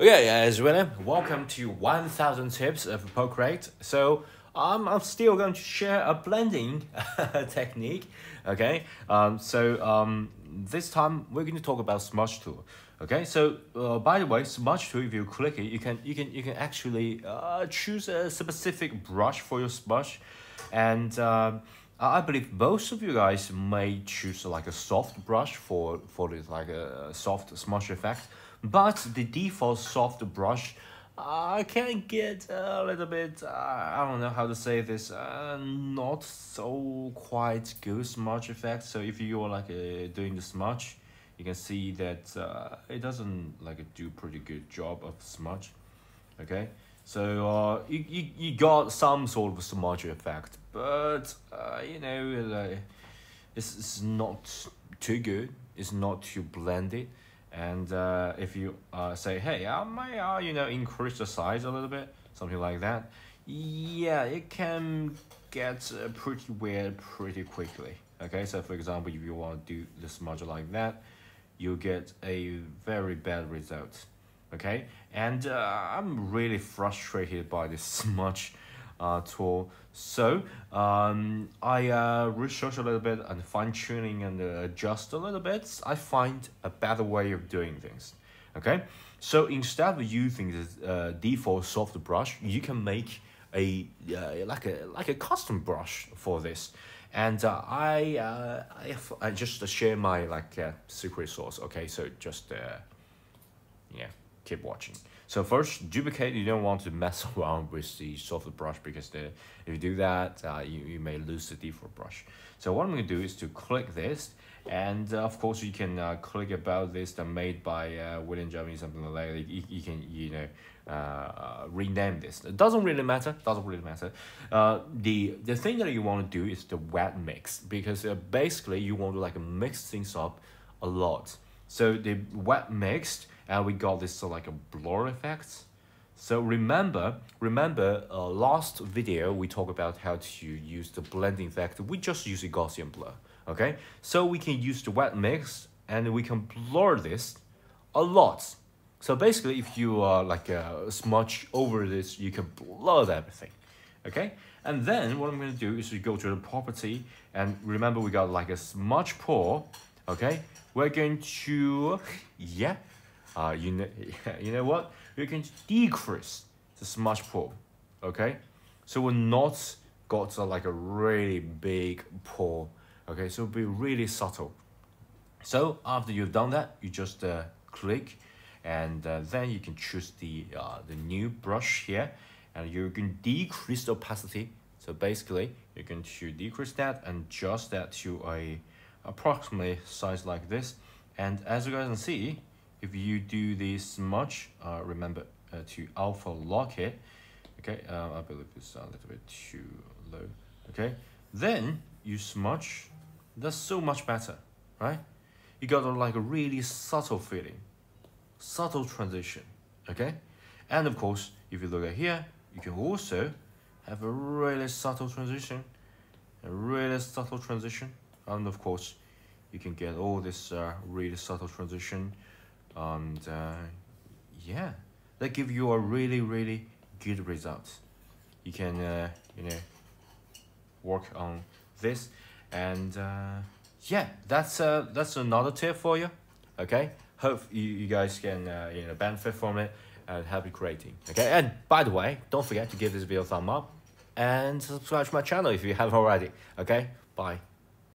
Okay, as William, welcome to 1000 tips of procreate. So I'm still going to share a blending technique. Okay, this time we're going to talk about smudge tool. Okay, so by the way, smudge tool, if you click it, you can actually choose a specific brush for your smudge, and I believe most of you guys may choose like a soft brush for this like a soft smudge effect. But the default soft brush can get a little bit, I don't know how to say this, not so quite good smudge effect. So if you are like doing the smudge, you can see that it doesn't like do pretty good job of smudge. Okay, so you got some sort of smudge effect, but it's not too good. It's not too blended. And if you say, hey, I might increase the size a little bit, something like that, yeah, it can get pretty weird pretty quickly. Okay, so for example, if you want to do the smudge like that, you get a very bad result. Okay, and I'm really frustrated by this smudge tool. So I researched a little bit and fine-tuning and adjust a little bit. I find a better way of doing things. Okay, so instead of using the default soft brush, you can make a like a custom brush for this. And I just share my secret sauce. Okay, so just yeah, keep watching. So first, duplicate. You don't want to mess around with the soft brush because if you do that, you may lose the default brush. So what I'm going to do is to click this, and of course you can click about this that made by William Germany, something like that. You can rename this. It doesn't really matter. The thing that you want to do is the wet mix, because basically you want to like mix things up a lot. So the wet mixed, and we got this like a blur effect. So remember last video we talked about how to use the blending effect. We just use a Gaussian blur. Okay, so we can use the wet mix and we can blur this a lot. So basically, if you smudge over this, you can blur everything. Okay, and then what I'm going to do is we go to the property, and remember we got like a smudge pour. Okay, we're going to you know what? We're going to decrease the smudge pour. Okay, so we're not got like a really big pour. Okay, so it'll be really subtle. So after you've done that, you just click, and then you can choose the new brush here, and you can decrease the opacity. So basically, you're going to decrease that and adjust that to a approximately size like this. And as you guys can see, if you do the smudge, remember to alpha lock it. Okay, I believe it's a little bit too low. Okay, then you smudge. That's so much better, right? You got like a really subtle feeling, subtle transition. Okay, and of course, if you look at here, you can also have a really subtle transition, and of course, you can get all this really subtle transition, and yeah, that give you a really good result. You can work on this, and yeah, that's another tip for you. Okay, hope you guys can benefit from it and happy creating. Okay, and by the way, don't forget to give this video a thumb up and subscribe to my channel if you haven't already. Okay, bye.